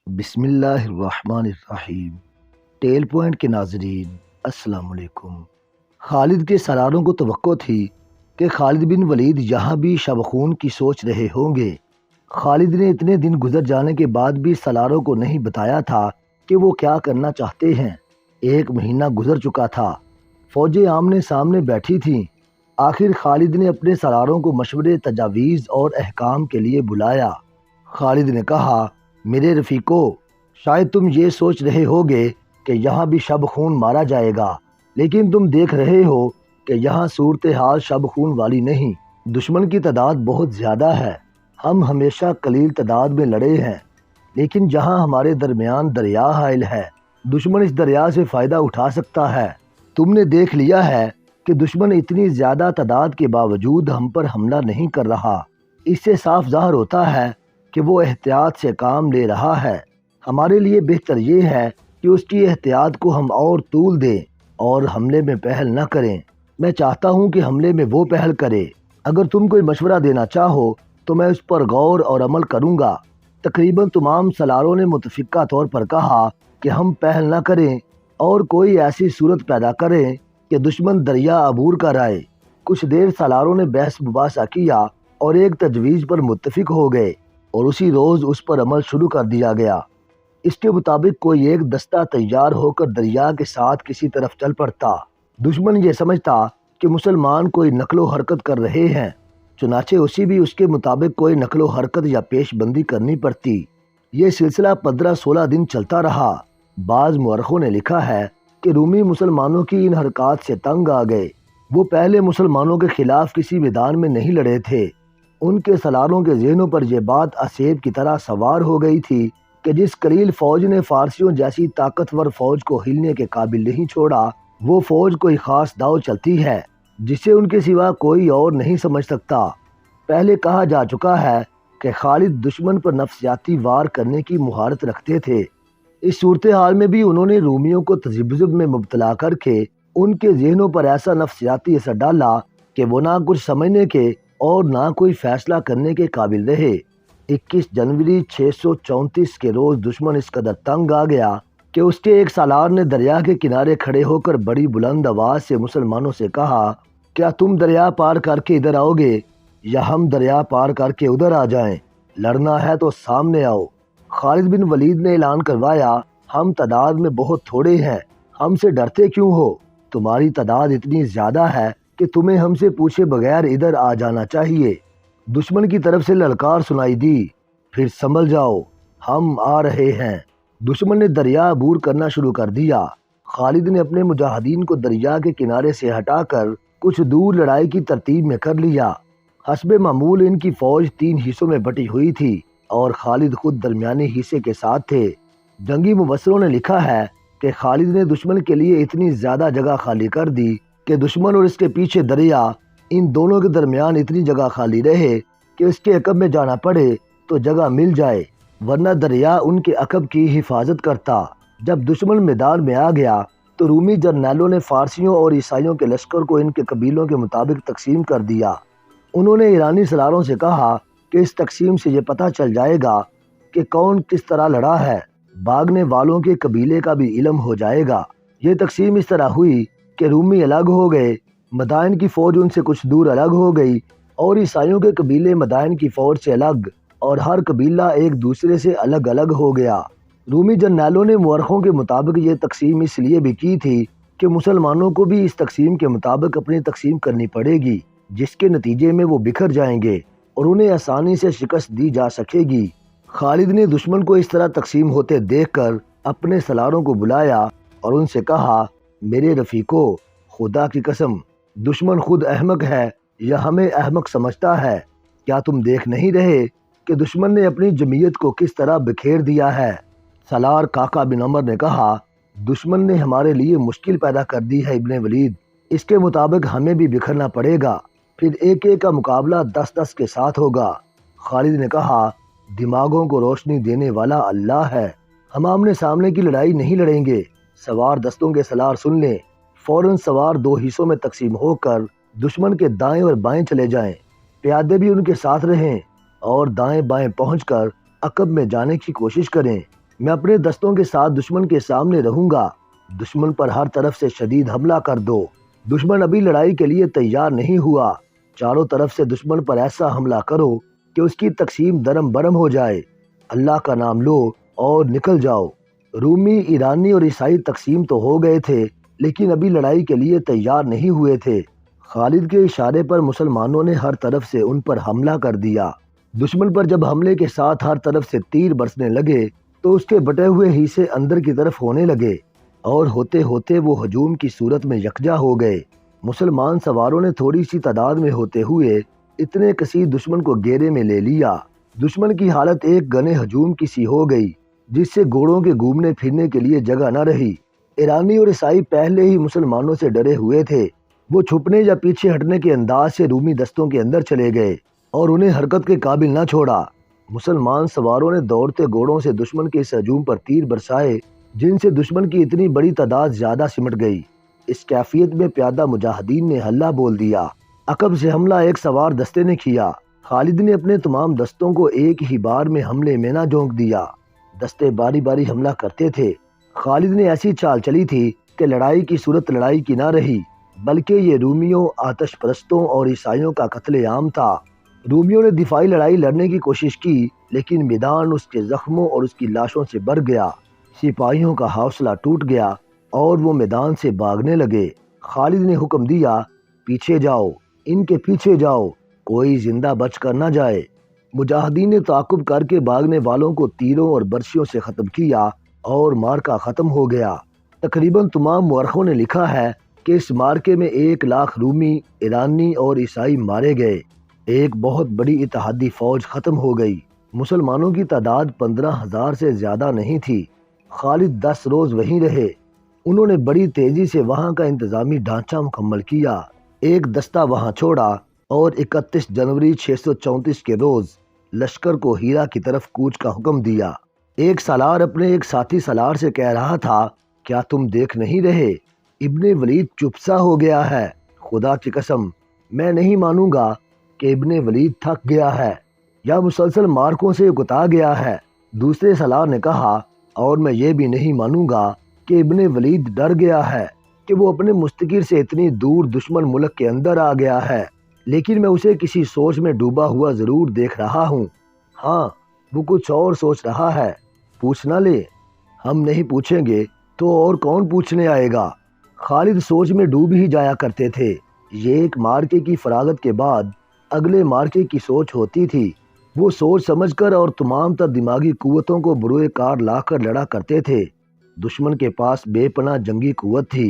بسم اللہ الرحمن الرحیم۔ ٹیل پوائنٹ کے ناظرین السلام علیکم۔ خالد کے سالاروں کو توقع تھی کہ خالد بن ولید یہاں بھی شب خون کی سوچ رہے ہوں گے۔ خالد نے اتنے دن گزر جانے کے بعد بھی سالاروں کو نہیں بتایا تھا کہ وہ کیا کرنا چاہتے ہیں۔ 1 مہینہ گزر چکا تھا، فوجیں آمنے سامنے بیٹھی تھیں۔ آخر خالد نے اپنے سالاروں کو مشورے، تجاویز اور احکام کے لیے بلایا۔ خالد نے کہا، میرے رفیقو، شاید تم یہ سوچ رہے ہوگے کہ یہاں بھی شب خون مارا جائے گا، لیکن تم دیکھ رہے ہو کہ یہاں صورتحال شب خون والی نہیں۔ دشمن کی تعداد بہت زیادہ ہے، ہم ہمیشہ قلیل تعداد میں لڑے ہیں، لیکن جہاں ہمارے درمیان دریا حائل ہے، دشمن اس دریا سے فائدہ اٹھا سکتا ہے۔ تم نے دیکھ لیا ہے کہ دشمن اتنی زیادہ تعداد کے باوجود ہم پر حملہ نہیں کر رہا۔ اس سے صاف ظاہر ہوتا ہے کہ وہ احتیاط سے کام لے رہا ہے۔ ہمارے لیے بہتر یہ ہے کہ اس کی احتیاط کو ہم اور طول دیں اور حملے میں پہل نہ کریں۔ میں چاہتا ہوں کہ حملے میں وہ پہل کرے۔ اگر تم کوئی مشورہ دینا چاہو تو میں اس پر غور اور عمل کروں گا۔ تقریباً تمام سالاروں نے متفقہ طور پر کہا کہ ہم پہل نہ کریں اور کوئی ایسی صورت پیدا کریں کہ دشمن دریا عبور کر آئے۔ کچھ دیر سالاروں نے بحث مباحثہ کیا اور ایک تجویز پر متفق ہو گئے اور اسی روز اس پر عمل شروع کر دیا گیا۔ اس کے مطابق کوئی ایک دستہ تیار ہو کر دریا کے ساتھ کسی طرف چل پڑتا۔ دشمن یہ سمجھتا کہ مسلمان کوئی نقل و حرکت کر رہے ہیں، چنانچہ اسی بھی اس کے مطابق کوئی نقل و حرکت یا پیش بندی کرنی پڑتی۔ یہ سلسلہ 15-16 دن چلتا رہا۔ بعض مورخوں نے لکھا ہے کہ رومی مسلمانوں کی ان حرکات سے تنگ آ گئے۔ وہ پہلے مسلمانوں کے خلاف کسی میدان میں نہیں لڑے تھے۔ ان کے سالاروں کے ذہنوں پر یہ بات اسیب کی طرح سوار ہو گئی تھی کہ جس قلیل فوج نے فارسیوں جیسی طاقتور فوج کو ہلنے کے قابل نہیں چھوڑا، وہ فوج کوئی خاص داؤ چلتی ہے جسے ان کے سوا کوئی اور نہیں سمجھ سکتا۔ پہلے کہا جا چکا ہے کہ خالد دشمن پر نفسیاتی وار کرنے کی مہارت رکھتے تھے۔ اس صورتحال میں بھی انہوں نے رومیوں کو تذبذب میں مبتلا کر کے ان کے ذہنوں پر ایسا نفسیاتی اثر ڈالا کہ وہ نہ کچھ سمجھنے کے اور نہ کوئی فیصلہ کرنے کے قابل رہے۔ 21 جنوری 634 کے روز دشمن اس قدر تنگ آ گیا کہ اس کے ایک سالار نے دریا کے کنارے کھڑے ہو کر بڑی بلند آواز سے مسلمانوں سے کہا، کیا تم دریا پار کر کے ادھر آؤ گے یا ہم دریا پار کر کے ادھر آ جائیں؟ لڑنا ہے تو سامنے آؤ۔ خالد بن ولید نے اعلان کروایا، ہم تعداد میں بہت تھوڑے ہیں، ہم سے ڈرتے کیوں ہو؟ تمہاری تعداد اتنی زیادہ ہے کہ تمہیں ہم سے پوچھے بغیر ادھر آ جانا چاہیے۔ دشمن کی طرف سے للکار سنائی دی، پھر سنبھل جاؤ، ہم آ رہے ہیں۔ دشمن نے دریا عبور کرنا شروع کر دیا۔ خالد نے اپنے مجاہدین کو دریا کے کنارے سے ہٹا کر کچھ دور لڑائی کی ترتیب میں کر لیا۔ حسب معمول ان کی فوج 3 حصوں میں بٹی ہوئی تھی اور خالد خود درمیانی حصے کے ساتھ تھے۔ جنگی مبصروں نے لکھا ہے کہ خالد نے دشمن کے لیے اتنی زیادہ جگہ خالی کر دی کہ دشمن اور اس کے پیچھے دریا، ان دونوں کے درمیان اتنی جگہ خالی رہے کہ اس کے عقب میں جانا پڑے تو جگہ مل جائے، ورنہ دریا ان کے عقب کی حفاظت کرتا۔ جب دشمن میدان میں آ گیا تو رومی جرنیلوں نے فارسیوں اور عیسائیوں کے لشکر کو ان کے قبیلوں کے مطابق تقسیم کر دیا۔ انہوں نے ایرانی سالاروں سے کہا کہ اس تقسیم سے یہ پتہ چل جائے گا کہ کون کس طرح لڑا ہے، بھاگنے والوں کے قبیلے کا بھی علم ہو جائے گا۔ یہ تقسیم اس طرح ہوئی کہ رومی الگ ہو گئے، مدائن کی فوج ان سے کچھ دور الگ ہو گئی اور عیسائیوں کے قبیلے مدائن کی فوج سے الگ، اور ہر قبیلہ ایک دوسرے سے الگ الگ ہو گیا۔ رومی جرنیلوں نے مورخوں کے مطابق یہ تقسیم اس لیے بھی کی تھی کہ مسلمانوں کو بھی اس تقسیم کے مطابق اپنی تقسیم کرنی پڑے گی، جس کے نتیجے میں وہ بکھر جائیں گے اور انہیں آسانی سے شکست دی جا سکے گی۔ خالد نے دشمن کو اس طرح تقسیم ہوتے دیکھ کر اپنے سالاروں کو بلایا اور ان سے کہا، میرے رفیقو، خدا کی قسم، دشمن خود احمق ہے یا ہمیں احمق سمجھتا ہے؟ کیا تم دیکھ نہیں رہے کہ دشمن نے اپنی جمعیت کو کس طرح بکھیر دیا ہے؟ سالار کاکا بن عمر نے کہا، دشمن نے ہمارے لیے مشکل پیدا کر دی ہے ابن ولید، اس کے مطابق ہمیں بھی بکھرنا پڑے گا، پھر ایک ایک کا مقابلہ 10-10 کے ساتھ ہوگا۔ خالد نے کہا، دماغوں کو روشنی دینے والا اللہ ہے، ہم آمنے سامنے کی لڑائی نہیں لڑیں گے۔ سوار دستوں کے سالار سن لیں، فوراً سوار 2 حصوں میں تقسیم ہو کر دشمن کے دائیں اور بائیں چلے جائیں، پیادے بھی ان کے ساتھ رہیں اور دائیں بائیں پہنچ کر عقب میں جانے کی کوشش کریں۔ میں اپنے دستوں کے ساتھ دشمن کے سامنے رہوں گا۔ دشمن پر ہر طرف سے شدید حملہ کر دو۔ دشمن ابھی لڑائی کے لیے تیار نہیں ہوا۔ چاروں طرف سے دشمن پر ایسا حملہ کرو کہ اس کی تقسیم درم برم ہو جائے۔ اللہ کا نام لو اور نکل جاؤ۔ رومی، ایرانی اور عیسائی تقسیم تو ہو گئے تھے، لیکن ابھی لڑائی کے لیے تیار نہیں ہوئے تھے۔ خالد کے اشارے پر مسلمانوں نے ہر طرف سے ان پر حملہ کر دیا۔ دشمن پر جب حملے کے ساتھ ہر طرف سے تیر برسنے لگے تو اس کے بٹے ہوئے حصے اندر کی طرف ہونے لگے اور ہوتے ہوتے وہ ہجوم کی صورت میں یکجا ہو گئے۔ مسلمان سواروں نے تھوڑی سی تعداد میں ہوتے ہوئے اتنے کثیر دشمن کو گھیرے میں لے لیا۔ دشمن کی حالت ایک گنے ہجوم کی سی ہو گئی، جس سے گھوڑوں کے گھومنے پھرنے کے لیے جگہ نہ رہی۔ ایرانی اور عیسائی پہلے ہی مسلمانوں سے ڈرے ہوئے تھے۔ وہ چھپنے یا پیچھے ہٹنے کے انداز سے رومی دستوں کے اندر چلے گئے اور انہیں حرکت کے قابل نہ چھوڑا۔ مسلمان سواروں نے دوڑتے گھوڑوں سے دشمن کے اس ہجوم پر تیر برسائے، جن سے دشمن کی اتنی بڑی تعداد زیادہ سمٹ گئی۔ اس کیفیت میں پیادہ مجاہدین نے ہلہ بول دیا۔ عقب سے حملہ ایک سوار دستے نے کیا۔ خالد نے اپنے تمام دستوں کو ایک ہی بار میں حملے میں نہ جھونک دیا۔ دستے باری باری حملہ کرتے تھے۔ خالد نے ایسی چال چلی تھی کہ لڑائی کی صورت لڑائی کی نہ رہی، بلکہ یہ رومیوں، آتش پرستوں اور عیسائیوں کا قتل عام تھا۔ رومیوں نے دفاعی لڑائی لڑنے کی کوشش کی، لیکن میدان اس کے زخموں اور اس کی لاشوں سے بھر گیا۔ سپاہیوں کا حوصلہ ٹوٹ گیا اور وہ میدان سے بھاگنے لگے۔ خالد نے حکم دیا، پیچھے جاؤ، ان کے پیچھے جاؤ، کوئی زندہ بچ کر نہ جائے۔ مجاہدین نے تعاقب کر کے بھاگنے والوں کو تیروں اور برسیوں سے ختم کیا اور مارکا ختم ہو گیا۔ تقریباً تمام مورخوں نے لکھا ہے کہ اس مارکے میں 1,00,000 رومی، ایرانی اور عیسائی مارے گئے۔ ایک بہت بڑی اتحادی فوج ختم ہو گئی۔ مسلمانوں کی تعداد 15,000 سے زیادہ نہیں تھی۔ خالد 10 روز وہیں رہے۔ انہوں نے بڑی تیزی سے وہاں کا انتظامی ڈھانچہ مکمل کیا۔ ایک دستہ وہاں چھوڑا اور 31 جنوری 634 کے روز لشکر کو ہیرا کی طرف کوچ کا حکم دیا۔ ایک سالار اپنے ایک ساتھی سالار سے کہہ رہا تھا، کیا تم دیکھ نہیں رہے؟ ابن ولید چپ سا ہو گیا ہے۔ خدا کی قسم، میں نہیں مانوں گا کہ ابن ولید تھک گیا ہے یا مسلسل مارکوں سے اکتا گیا ہے۔ دوسرے سالار نے کہا، اور میں یہ بھی نہیں مانوں گا کہ ابن ولید ڈر گیا ہے کہ وہ اپنے مستقر سے اتنی دور دشمن ملک کے اندر آ گیا ہے، لیکن میں اسے کسی سوچ میں ڈوبا ہوا ضرور دیکھ رہا ہوں۔ ہاں، وہ کچھ اور سوچ رہا ہے۔ پوچھ نہ لے۔ ہم نہیں پوچھیں گے تو اور کون پوچھنے آئے گا؟ خالد سوچ میں ڈوب ہی جایا کرتے تھے۔ یہ ایک مارکے کی فراغت کے بعد اگلے مارکے کی سوچ ہوتی تھی۔ وہ سوچ سمجھ کر اور تمام تر دماغی قوتوں کو بروئے کار لا کر لڑا کرتے تھے۔ دشمن کے پاس بے پناہ جنگی قوت تھی۔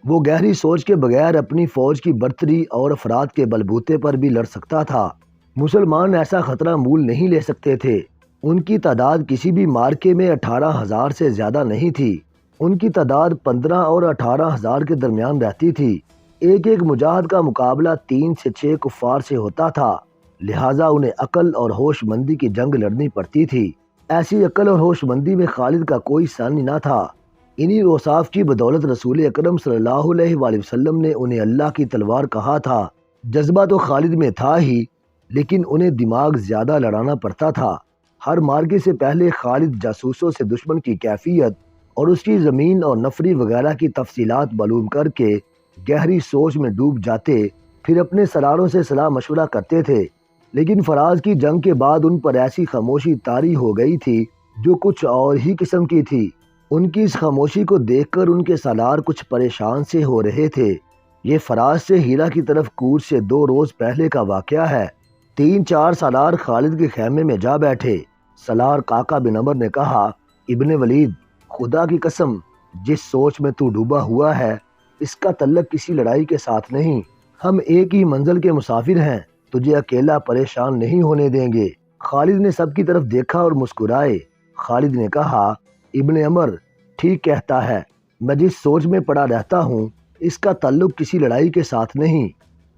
وہ گہری سوچ کے بغیر اپنی فوج کی برتری اور افراد کے بلبوتے پر بھی لڑ سکتا تھا۔ مسلمان ایسا خطرہ مول نہیں لے سکتے تھے۔ ان کی تعداد کسی بھی مارکے میں 18,000 سے زیادہ نہیں تھی۔ ان کی تعداد 15 اور 18,000 کے درمیان رہتی تھی۔ ایک ایک مجاہد کا مقابلہ 3 سے 6 کفار سے ہوتا تھا، لہٰذا انہیں عقل اور ہوش مندی کی جنگ لڑنی پڑتی تھی۔ ایسی عقل اور ہوش مندی میں خالد کا کوئی ثانی نہ تھا۔ انہی اوصاف کی بدولت رسول اکرم صلی اللہ علیہ وآلہ وسلم نے انہیں اللہ کی تلوار کہا تھا۔ جذبہ تو خالد میں تھا ہی، لیکن انہیں دماغ زیادہ لڑانا پڑتا تھا۔ ہر مارکے سے پہلے خالد جاسوسوں سے دشمن کی کیفیت اور اس کی زمین اور نفری وغیرہ کی تفصیلات معلوم کر کے گہری سوچ میں ڈوب جاتے، پھر اپنے سراروں سے صلاح مشورہ کرتے تھے۔ لیکن فراز کی جنگ کے بعد ان پر ایسی خاموشی طاری ہو گئی تھی جو کچھ اور ہی قسم کی تھی۔ ان کی اس خاموشی کو دیکھ کر ان کے سالار کچھ پریشان سے ہو رہے تھے۔ یہ فراز سے ہیرا کی طرف کوچ سے 2 روز پہلے کا واقعہ ہے۔ 3-4 سالار خالد کے خیمے میں جا بیٹھے۔ سالار قعقاع بن عمرو نے کہا، ابن ولید، خدا کی قسم، جس سوچ میں تو ڈوبا ہوا ہے اس کا تعلق کسی لڑائی کے ساتھ نہیں۔ ہم ایک ہی منزل کے مسافر ہیں، تجھے اکیلا پریشان نہیں ہونے دیں گے۔ خالد نے سب کی طرف دیکھا اور مسکرائے۔ خالد نے کہا، ابن عمر ٹھیک کہتا ہے، میں جس سوچ میں پڑا رہتا ہوں اس کا تعلق کسی لڑائی کے ساتھ نہیں۔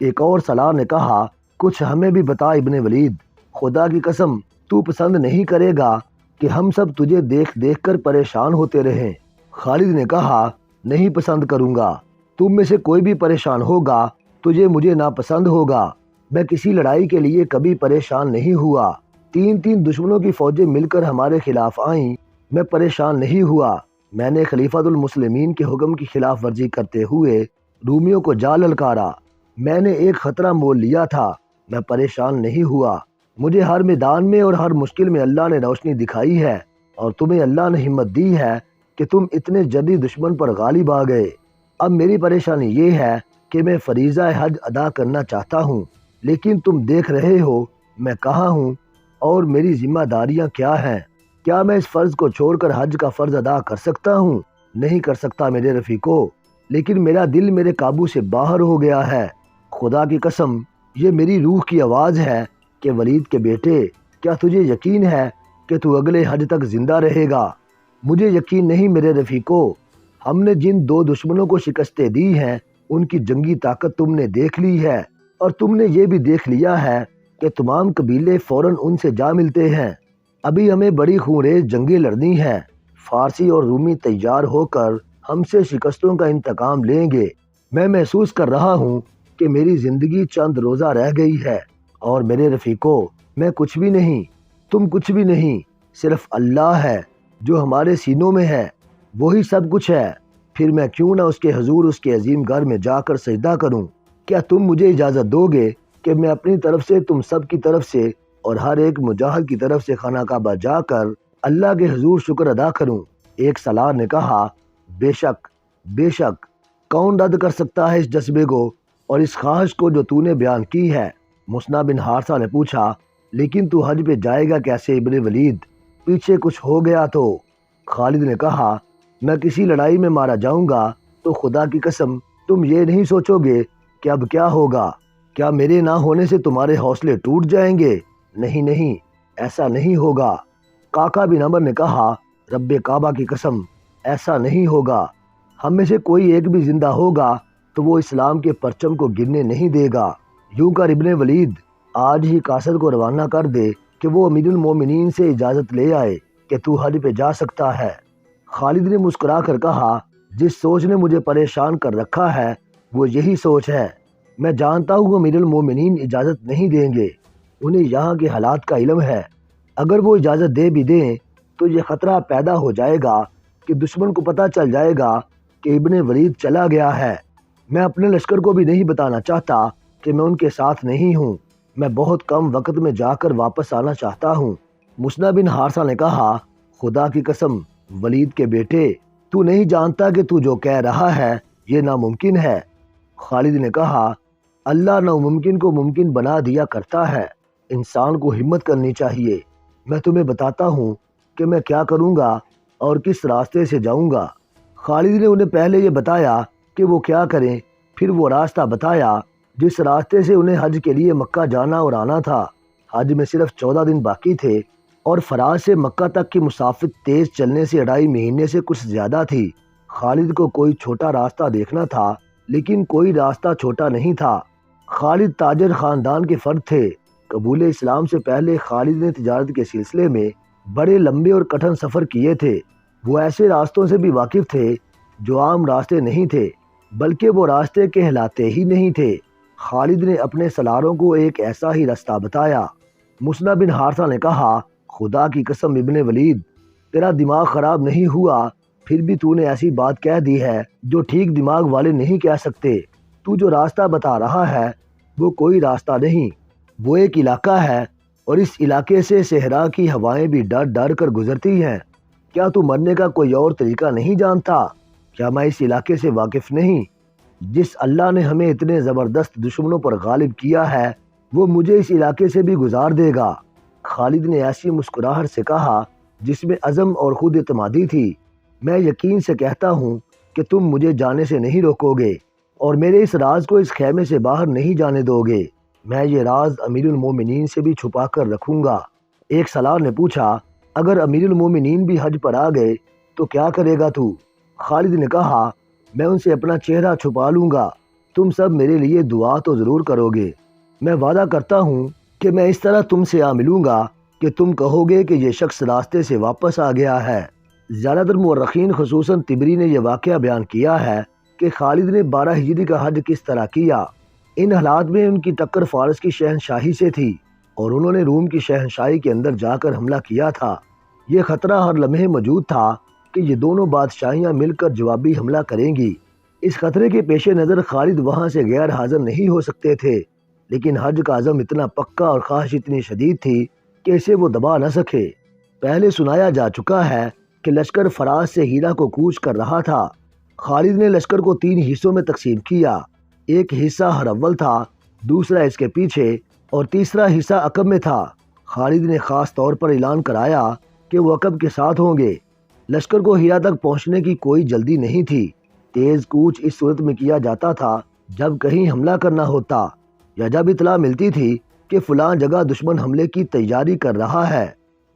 ایک اور سالار نے کہا، کچھ ہمیں بھی بتا ابن ولید، خدا کی قسم تو پسند نہیں کرے گا کہ ہم سب تجھے دیکھ دیکھ کر پریشان ہوتے رہیں۔ خالد نے کہا، نہیں پسند کروں گا۔ تم میں سے کوئی بھی پریشان ہوگا تجھے مجھے ناپسند ہوگا۔ میں کسی لڑائی کے لیے کبھی پریشان نہیں ہوا۔ 3 دشمنوں کی فوجیں مل کر ہمارے خلاف آئیں میں پریشان نہیں ہوا۔ میں نے خلیفۃ المسلمین کے حکم کی خلاف ورزی کرتے ہوئے رومیوں کو جا للکارا۔ میں نے ایک خطرہ مول لیا تھا۔ میں پریشان نہیں ہوا۔ مجھے ہر میدان میں اور ہر مشکل میں اللہ نے روشنی دکھائی ہے، اور تمہیں اللہ نے ہمت دی ہے کہ تم اتنے جلدی دشمن پر غالب آ گئے۔ اب میری پریشانی یہ ہے کہ میں فریضہ حج ادا کرنا چاہتا ہوں، لیکن تم دیکھ رہے ہو میں کہاں ہوں اور میری ذمہ داریاں کیا ہیں۔ کیا میں اس فرض کو چھوڑ کر حج کا فرض ادا کر سکتا ہوں؟ نہیں کر سکتا میرے رفیقو، لیکن میرا دل میرے قابو سے باہر ہو گیا ہے۔ خدا کی قسم، یہ میری روح کی آواز ہے کہ ولید کے بیٹے، کیا تجھے یقین ہے کہ تو اگلے حج تک زندہ رہے گا؟ مجھے یقین نہیں میرے رفیقو۔ ہم نے جن دو دشمنوں کو شکستیں دی ہیں ان کی جنگی طاقت تم نے دیکھ لی ہے، اور تم نے یہ بھی دیکھ لیا ہے کہ تمام قبیلے فوراً ان سے جا ملتے ہیں۔ ابھی ہمیں بڑی خونریز جنگیں لڑنی ہیں۔ فارسی اور رومی تیار ہو کر ہم سے شکستوں کا انتقام لیں گے۔ میں محسوس کر رہا ہوں کہ میری زندگی چند روزہ رہ گئی ہے، اور میرے رفیقو، میں کچھ بھی نہیں، تم کچھ بھی نہیں، صرف اللہ ہے جو ہمارے سینوں میں ہے، وہی سب کچھ ہے۔ پھر میں کیوں نہ اس کے حضور اس کے عظیم گھر میں جا کر سجدہ کروں؟ کیا تم مجھے اجازت دو گے کہ میں اپنی طرف سے تم سب کی طرف سے اور ہر ایک مجاہد کی طرف سے خانہ کعبہ جا کر اللہ کے حضور شکر ادا کروں؟ ایک سالار نے کہا، بے شک، بے شک، کون رد کر سکتا ہے اس جذبے کو اور اس خواہش کو جو تو نے بیان کی ہے؟ مسنا بن حارثہ نے پوچھا، لیکن تو حج پہ جائے گا کیسے ابن ولید؟ پیچھے کچھ ہو گیا تو؟ خالد نے کہا، میں کسی لڑائی میں مارا جاؤں گا تو خدا کی قسم تم یہ نہیں سوچو گے کہ اب کیا ہوگا؟ کیا میرے نہ ہونے سے تمہارے حوصلے ٹوٹ جائیں گے؟ نہیں نہیں، ایسا نہیں ہوگا۔ کاکا بن عمر نے کہا، رب کعبہ کی قسم ایسا نہیں ہوگا۔ ہم میں سے کوئی ایک بھی زندہ ہوگا تو وہ اسلام کے پرچم کو گرنے نہیں دے گا۔ یوں کر ابن ولید، آج ہی قاصد کو روانہ کر دے کہ وہ امیر المومنین سے اجازت لے آئے کہ تو حج پہ جا سکتا ہے۔ خالد نے مسکرا کر کہا، جس سوچ نے مجھے پریشان کر رکھا ہے وہ یہی سوچ ہے۔ میں جانتا ہوں امیر المومنین اجازت نہیں دیں گے، انہیں یہاں کے حالات کا علم ہے۔ اگر وہ اجازت دے بھی دیں تو یہ خطرہ پیدا ہو جائے گا کہ دشمن کو پتہ چل جائے گا کہ ابن ولید چلا گیا ہے۔ میں اپنے لشکر کو بھی نہیں بتانا چاہتا کہ میں ان کے ساتھ نہیں ہوں۔ میں بہت کم وقت میں جا کر واپس آنا چاہتا ہوں۔ مسنا بن حارثہ نے کہا، خدا کی قسم ولید کے بیٹے، تو نہیں جانتا کہ تو جو کہہ رہا ہے یہ ناممکن ہے۔ خالد نے کہا، اللہ ناممکن کو ممکن بنا دیا کرتا ہے، انسان کو ہمت کرنی چاہیے۔ میں تمہیں بتاتا ہوں کہ میں کیا کروں گا اور کس راستے سے جاؤں گا۔ خالد نے انہیں پہلے یہ بتایا کہ وہ کیا کریں، پھر وہ راستہ بتایا جس راستے سے انہیں حج کے لیے مکہ جانا اور آنا تھا۔ حج میں صرف 14 دن باقی تھے، اور فراز سے مکہ تک کی مسافت تیز چلنے سے 2.5 مہینے سے کچھ زیادہ تھی۔ خالد کو کوئی چھوٹا راستہ دیکھنا تھا، لیکن کوئی راستہ چھوٹا نہیں تھا۔ خالد تاجر خاندان کے فرد تھے۔ قبول اسلام سے پہلے خالد نے تجارت کے سلسلے میں بڑے لمبے اور کٹھن سفر کیے تھے۔ وہ ایسے راستوں سے بھی واقف تھے جو عام راستے نہیں تھے، بلکہ وہ راستے کہلاتے ہی نہیں تھے۔ خالد نے اپنے سالاروں کو ایک ایسا ہی راستہ بتایا۔ مسنا بن حارثہ نے کہا، خدا کی قسم ابن ولید، تیرا دماغ خراب نہیں ہوا؟ پھر بھی تو نے ایسی بات کہہ دی ہے جو ٹھیک دماغ والے نہیں کہہ سکتے۔ تو جو راستہ بتا رہا ہے وہ کوئی راستہ نہیں، وہ ایک علاقہ ہے، اور اس علاقے سے صحرا کی ہوائیں بھی ڈر ڈر کر گزرتی ہیں۔ کیا تو مرنے کا کوئی اور طریقہ نہیں جانتا؟ کیا میں اس علاقے سے واقف نہیں؟ جس اللہ نے ہمیں اتنے زبردست دشمنوں پر غالب کیا ہے وہ مجھے اس علاقے سے بھی گزار دے گا۔ خالد نے ایسی مسکراہٹ سے کہا جس میں عزم اور خود اعتمادی تھی، میں یقین سے کہتا ہوں کہ تم مجھے جانے سے نہیں روکو گے، اور میرے اس راز کو اس خیمے سے باہر نہیں جانے دو گے۔ میں یہ راز امیر المومنین سے بھی چھپا کر رکھوں گا۔ ایک سالار نے پوچھا، اگر امیر المومنین بھی حج پر آ گئے تو کیا کرے گا تو؟ خالد نے کہا، میں ان سے اپنا چہرہ چھپا لوں گا۔ تم سب میرے لیے دعا تو ضرور کرو گے۔ میں وعدہ کرتا ہوں کہ میں اس طرح تم سے آ ملوں گا کہ تم کہو گے کہ یہ شخص راستے سے واپس آ گیا ہے۔ زیادہ تر مورخین خصوصاً طبری نے یہ واقعہ بیان کیا ہے کہ خالد نے 12 ہجری کا حج کس طرح کیا۔ ان حالات میں ان کی ٹکر فارس کی شہنشاہی سے تھی، اور انہوں نے روم کی شہنشاہی کے اندر جا کر حملہ کیا تھا۔ یہ خطرہ ہر لمحے موجود تھا کہ یہ دونوں بادشاہیاں مل کر جوابی حملہ کریں گی۔ اس خطرے کے پیش نظر خالد وہاں سے غیر حاضر نہیں ہو سکتے تھے، لیکن حج کا عزم اتنا پکا اور خواہش اتنی شدید تھی کہ اسے وہ دبا نہ سکے۔ پہلے سنایا جا چکا ہے کہ لشکر فراز سے ہیرا کو کوچ کر رہا تھا۔ خالد نے لشکر کو 3 حصوں میں تقسیم کیا۔ ایک حصہ ہراول تھا، دوسرا اس کے پیچھے اور تیسرا حصہ عقب میں تھا۔ خالد نے خاص طور پر اعلان کرایا کہ وہ عقب کے ساتھ ہوں گے۔ لشکر کو ہیرا تک پہنچنے کی کوئی جلدی نہیں تھی۔ تیز کوچ اس صورت میں کیا جاتا تھا جب کہیں حملہ کرنا ہوتا یا جب اطلاع ملتی تھی کہ فلاں جگہ دشمن حملے کی تیاری کر رہا ہے۔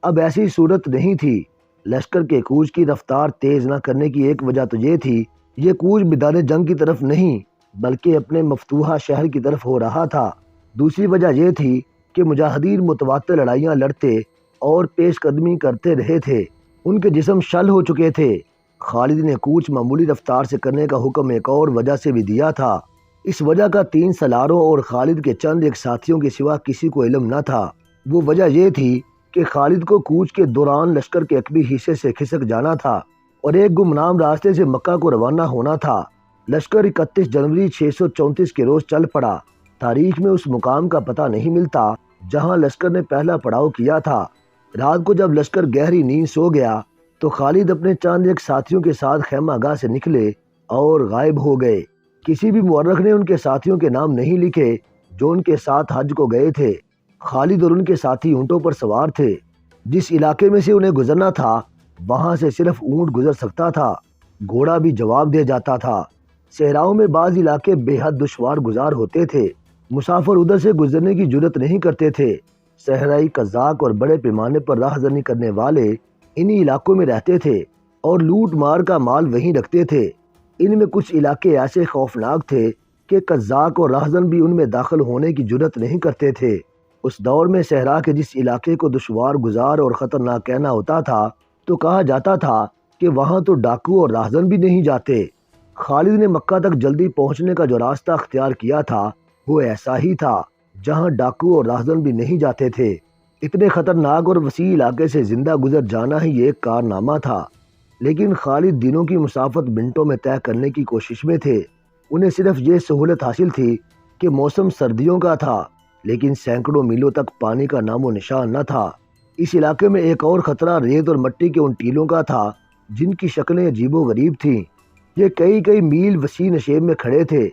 اب ایسی صورت نہیں تھی۔ لشکر کے کوچ کی رفتار تیز نہ کرنے کی ایک وجہ تو یہ تھی، یہ کوچ میدان جنگ کی طرف نہیں بلکہ اپنے مفتوحہ شہر کی طرف ہو رہا تھا۔ دوسری وجہ یہ تھی کہ مجاہدین متواتر لڑائیاں لڑتے اور پیش قدمی کرتے رہے تھے، ان کے جسم شل ہو چکے تھے۔ خالد نے کوچ معمولی رفتار سے کرنے کا حکم ایک اور وجہ سے بھی دیا تھا۔ اس وجہ کا 3 سالاروں اور خالد کے چند ایک ساتھیوں کے سوا کسی کو علم نہ تھا۔ وہ وجہ یہ تھی کہ خالد کو کوچ کے دوران لشکر کے عقبی حصے سے کھسک جانا تھا اور ایک گمنام راستے سے مکہ کو روانہ ہونا تھا۔ لشکر 31 جنوری 634 کے روز چل پڑا۔ تاریخ میں اس مقام کا پتہ نہیں ملتا جہاں لشکر نے پہلا پڑاؤ کیا تھا۔ رات کو جب لشکر گہری نیند سو گیا تو خالد اپنے چند ایک ساتھیوں کے ساتھ خیمہ گاہ سے نکلے اور غائب ہو گئے۔ کسی بھی مورخ نے ان کے ساتھیوں کے نام نہیں لکھے جو ان کے ساتھ حج کو گئے تھے۔ خالد اور ان کے ساتھی اونٹوں پر سوار تھے۔ جس علاقے میں سے انہیں گزرنا تھا وہاں سے صرف اونٹ گزر سکتا تھا، گھوڑا بھی جواب دے جاتا تھا۔ صحراؤں میں بعض علاقے بے حد دشوار گزار ہوتے تھے، مسافر ادھر سے گزرنے کی جرت نہیں کرتے تھے۔ صحرائی قزاق اور بڑے پیمانے پر راہزنی کرنے والے انہی علاقوں میں رہتے تھے اور لوٹ مار کا مال وہیں رکھتے تھے۔ ان میں کچھ علاقے ایسے خوفناک تھے کہ قزاق اور راہزن بھی ان میں داخل ہونے کی جرت نہیں کرتے تھے۔ اس دور میں صحرا کے جس علاقے کو دشوار گزار اور خطرناک کہنا ہوتا تھا تو کہا جاتا تھا کہ وہاں تو ڈاکو اور راہزن بھی نہیں جاتے۔ خالد نے مکہ تک جلدی پہنچنے کا جو راستہ اختیار کیا تھا وہ ایسا ہی تھا جہاں ڈاکو اور راہزن بھی نہیں جاتے تھے۔ اتنے خطرناک اور وسیع علاقے سے زندہ گزر جانا ہی ایک کارنامہ تھا، لیکن خالد دنوں کی مسافت منٹوں میں طے کرنے کی کوشش میں تھے۔ انہیں صرف یہ سہولت حاصل تھی کہ موسم سردیوں کا تھا، لیکن سینکڑوں میلوں تک پانی کا نام و نشان نہ تھا۔ اس علاقے میں ایک اور خطرہ ریت اور مٹی کے ان ٹیلوں کا تھا جن کی شکلیں عجیب و غریب تھیں۔ یہ کئی میل وسیع نشیب میں کھڑے تھے،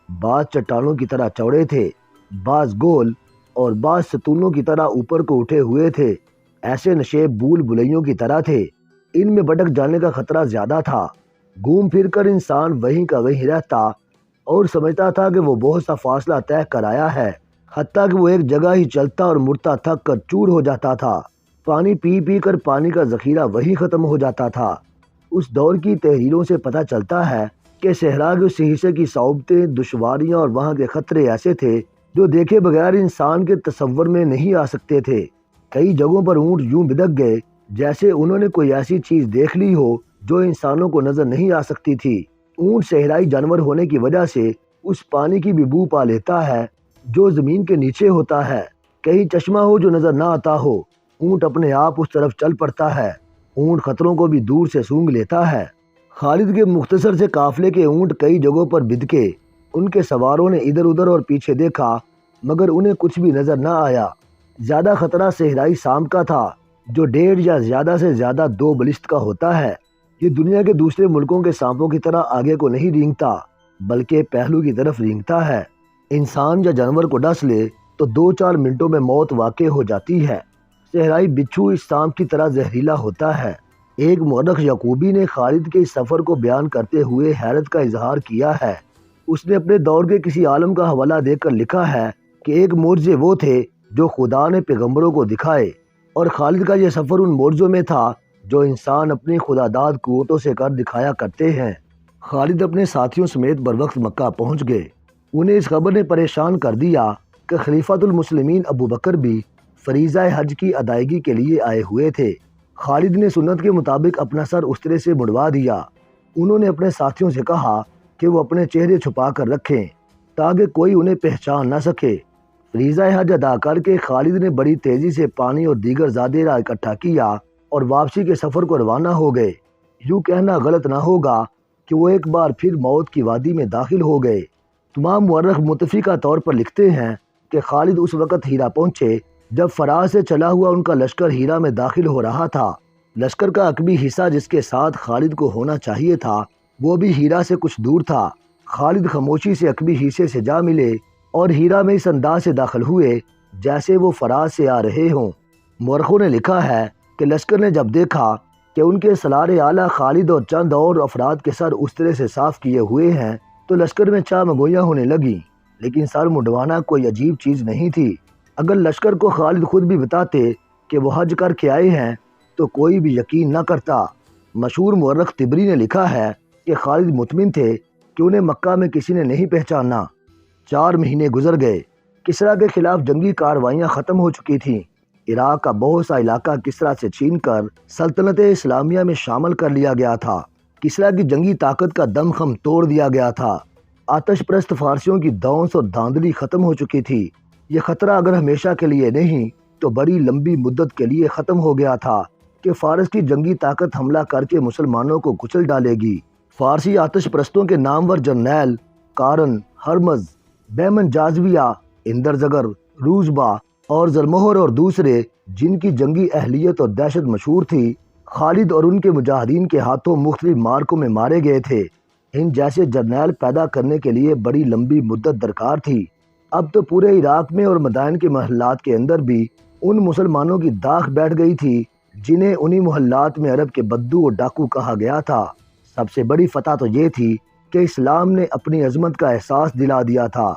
بعض چٹانوں کی طرح چوڑے تھے، بعض گول اور بعض ستونوں کی طرح اوپر کو اٹھے ہوئے تھے۔ ایسے نشیب بول بلیوں کی طرح تھے۔ ان میں بھٹک جانے کا خطرہ زیادہ تھا۔ گھوم پھر کر انسان وہیں کا وہیں رہتا اور سمجھتا تھا کہ وہ بہت سا فاصلہ طے کر آیا ہے، حتیٰ کہ وہ ایک جگہ ہی چلتا اور مڑتا تھک کر چور ہو جاتا تھا۔ پانی پی کر پانی کا ذخیرہ وہیں ختم ہو جاتا تھا۔ اس دور کی تحریروں سے پتہ چلتا ہے کہ صحرا کے اس حصے کی صعوبتیں، دشواریاں اور وہاں کے خطرے ایسے تھے جو دیکھے بغیر انسان کے تصور میں نہیں آ سکتے تھے۔ کئی جگہوں پر اونٹ یوں بدک گئے جیسے انہوں نے کوئی ایسی چیز دیکھ لی ہو جو انسانوں کو نظر نہیں آ سکتی تھی۔ اونٹ صحرائی جانور ہونے کی وجہ سے اس پانی کی بھی بو پا لیتا ہے جو زمین کے نیچے ہوتا ہے۔ کہیں چشمہ ہو جو نظر نہ آتا ہو، اونٹ اپنے آپ اس طرف چل پڑتا ہے۔ اونٹ خطروں کو بھی دور سے سونگھ لیتا ہے۔ خالد کے مختصر سے قافلے کے اونٹ کئی جگہوں پر بدکے۔ ان کے سواروں نے ادھر ادھر اور پیچھے دیکھا مگر انہیں کچھ بھی نظر نہ آیا۔ زیادہ خطرہ صحرائی سام کا تھا جو 1.5 یا زیادہ سے زیادہ 2 بلسٹ کا ہوتا ہے۔ یہ دنیا کے دوسرے ملکوں کے سانپوں کی طرح آگے کو نہیں رینگتا بلکہ پہلو کی طرف رینگتا ہے۔ انسان یا جانور کو ڈس لے تو 2-4 منٹوں میں موت واقع ہو جاتی ہے۔ صحرائی بچھو اس سانپ کی طرح زہریلا ہوتا ہے۔ ایک مورخ یعقوبی نے خالد کے اس سفر کو بیان کرتے ہوئے حیرت کا اظہار کیا ہے۔ اس نے اپنے دور کے کسی عالم کا حوالہ دے کر لکھا ہے کہ ایک معجزے وہ تھے جو خدا نے پیغمبروں کو دکھائے، اور خالد کا یہ سفر ان معجزوں میں تھا جو انسان اپنی خداداد قوتوں سے کر دکھایا کرتے ہیں۔ خالد اپنے ساتھیوں سمیت بروقت مکہ پہنچ گئے۔ انہیں اس خبر نے پریشان کر دیا کہ خلیفۃ المسلمین ابو بکر بھی فریضہ حج کی ادائیگی کے لیے آئے ہوئے تھے۔ خالد نے سنت کے مطابق اپنا سر استرے سے مڑوا دیا۔ انہوں نے اپنے ساتھیوں سے کہا کہ وہ اپنے چہرے چھپا کر رکھیں تاکہ کوئی انہیں پہچان نہ سکے۔ فریضہ حج ادا کر کے خالد نے بڑی تیزی سے پانی اور دیگر زادیرہ اکٹھا کیا اور واپسی کے سفر کو روانہ ہو گئے۔ یوں کہنا غلط نہ ہوگا کہ وہ ایک بار پھر موت کی وادی میں داخل ہو گئے۔ تمام مورخ متفقہ طور پر لکھتے ہیں کہ خالد اس وقت ہیرا پہنچے جب فراز سے چلا ہوا ان کا لشکر ہیرا میں داخل ہو رہا تھا۔ لشکر کا عقبی حصہ جس کے ساتھ خالد کو ہونا چاہیے تھا وہ بھی ہیرا سے کچھ دور تھا۔ خالد خاموشی سے عقبی حصے سے جا ملے اور ہیرا میں اس انداز سے داخل ہوئے جیسے وہ فراز سے آ رہے ہوں۔ مورخوں نے لکھا ہے کہ لشکر نے جب دیکھا کہ ان کے سالار اعلیٰ خالد اور چند اور افراد کے سر اس طرح سے صاف کیے ہوئے ہیں تو لشکر میں چاہ مگویاں ہونے لگیں، لیکن سر منڈوانا کوئی عجیب چیز نہیں تھی۔ اگر لشکر کو خالد خود بھی بتاتے کہ وہ حج کر کے آئے ہیں تو کوئی بھی یقین نہ کرتا۔ مشہور مورخ طبری نے لکھا ہے کہ خالد مطمئن تھے کہ انہیں مکہ میں کسی نے نہیں پہچانا۔ 4 مہینے گزر گئے۔ کسریٰ کے خلاف جنگی کارروائیاں ختم ہو چکی تھیں۔ عراق کا بہت سا علاقہ کسریٰ سے چھین کر سلطنت اسلامیہ میں شامل کر لیا گیا تھا۔ کسریٰ کی جنگی طاقت کا دم خم توڑ دیا گیا تھا۔ آتش پرست فارسیوں کی دونس اور دھاندلی ختم ہو چکی تھی۔ یہ خطرہ اگر ہمیشہ کے لیے نہیں تو بڑی لمبی مدت کے لیے ختم ہو گیا تھا کہ فارس کی جنگی طاقت حملہ کر کے مسلمانوں کو کچل ڈالے گی۔ فارسی آتش پرستوں کے نامور جرنیل کارن، ہرمز، بیمن جازویہ، اندرزگر، روزبا اور زرمہر اور دوسرے جن کی جنگی اہلیت اور دہشت مشہور تھی، خالد اور ان کے مجاہدین کے ہاتھوں مختلف مارکوں میں مارے گئے تھے۔ ان جیسے جرنیل پیدا کرنے کے لیے بڑی لمبی مدت درکار تھی۔ اب تو پورے عراق میں اور مدائن کے محلات کے اندر بھی ان مسلمانوں کی داغ بیٹھ گئی تھی جنہیں انہی محلات میں عرب کے بدو اور ڈاکو کہا گیا تھا۔ سب سے بڑی فتح تو یہ تھی کہ اسلام نے اپنی عظمت کا احساس دلا دیا تھا۔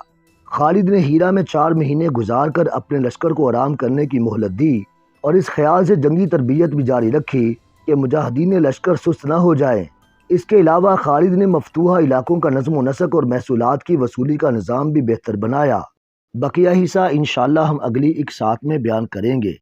خالد نے ہیرا میں 4 مہینے گزار کر اپنے لشکر کو آرام کرنے کی مہلت دی اور اس خیال سے جنگی تربیت بھی جاری رکھی کہ مجاہدین لشکر سست نہ ہو جائیں۔ اس کے علاوہ خالد نے مفتوحہ علاقوں کا نظم و نسق اور محصولات کی وصولی کا نظام بھی بہتر بنایا۔ بقیہ حصہ انشاءاللہ ہم اگلی اقساط میں بیان کریں گے۔